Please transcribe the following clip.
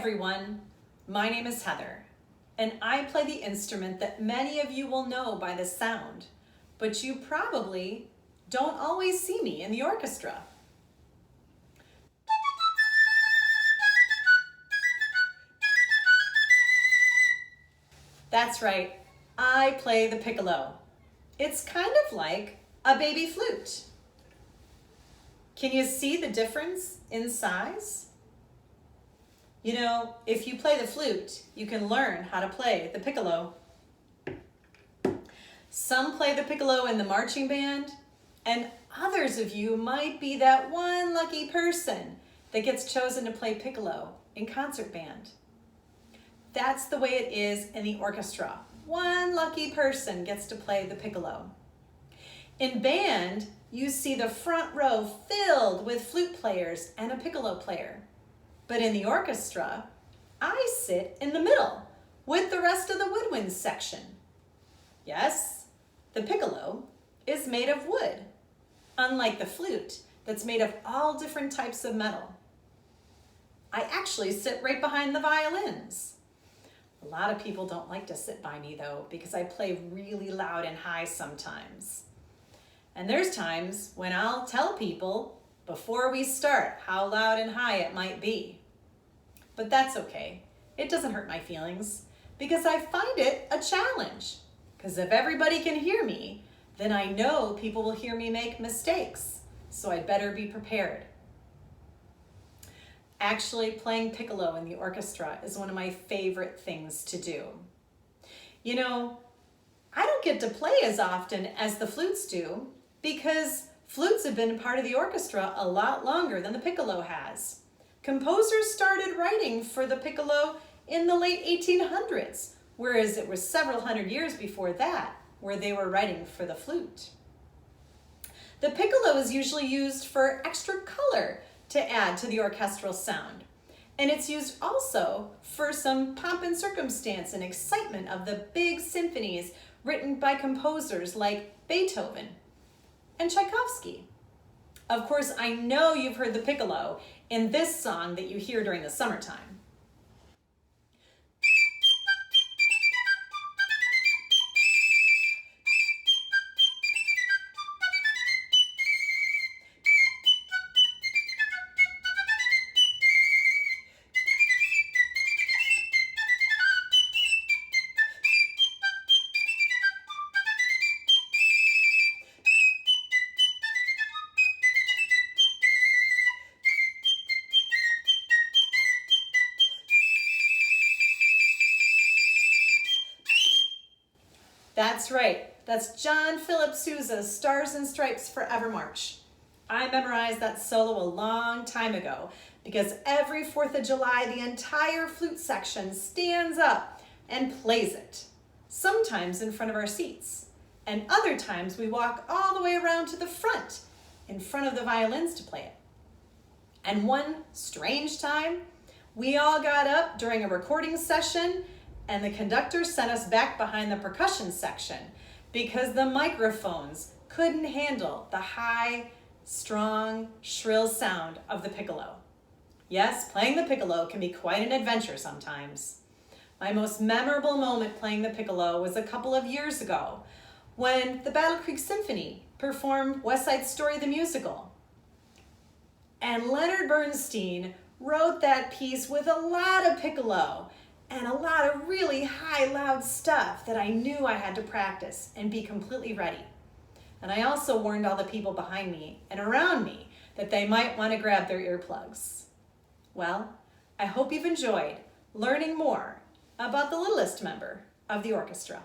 everyone, my name is Heather, and I play the instrument that many of you will know by the sound, but you probably don't always see me in the orchestra. That's right, I play the piccolo. It's kind of like a baby flute. Can you see the difference in size? You know, if you play the flute, you can learn how to play the piccolo. Some play the piccolo in the marching band, and others of you might be that one lucky person that gets chosen to play piccolo in concert band. That's the way it is in the orchestra. One lucky person gets to play the piccolo. In band, you see the front row filled with flute players and a piccolo player. But in the orchestra, I sit in the middle with the rest of the woodwind section. Yes, the piccolo is made of wood, unlike the flute that's made of all different types of metal. I actually sit right behind the violins. A lot of people don't like to sit by me though, because I play really loud and high sometimes. And there's times when I'll tell people before we start how loud and high it might be. But that's okay. It doesn't hurt my feelings because I find it a challenge. Because if everybody can hear me, then I know people will hear me make mistakes. So I'd better be prepared. Actually, playing piccolo in the orchestra is one of my favorite things to do. You know, I don't get to play as often as the flutes do because flutes have been part of the orchestra a lot longer than the piccolo has. Composers started writing for the piccolo in the late 1800s, whereas it was several hundred years before that where they were writing for the flute. The piccolo is usually used for extra color to add to the orchestral sound. And it's used also for some pomp and circumstance and excitement of the big symphonies written by composers like Beethoven and Tchaikovsky. Of course, I know you've heard the piccolo in this song that you hear during the summertime. That's right. That's John Philip Sousa's Stars and Stripes Forever March. I memorized that solo a long time ago because every 4th of July, the entire flute section stands up and plays it, sometimes in front of our seats, and other times we walk all the way around to the front, in front of the violins to play it. And one strange time, we all got up during a recording session and the conductor sent us back behind the percussion section because the microphones couldn't handle the high, strong, shrill sound of the piccolo. Yes, playing the piccolo can be quite an adventure sometimes. My most memorable moment playing the piccolo was a couple of years ago when the Battle Creek Symphony performed West Side Story the musical. And Leonard Bernstein wrote that piece with a lot of piccolo and a lot of really high, loud stuff that I knew I had to practice and be completely ready. And I also warned all the people behind me and around me that they might want to grab their earplugs. Well, I hope you've enjoyed learning more about the littlest member of the orchestra.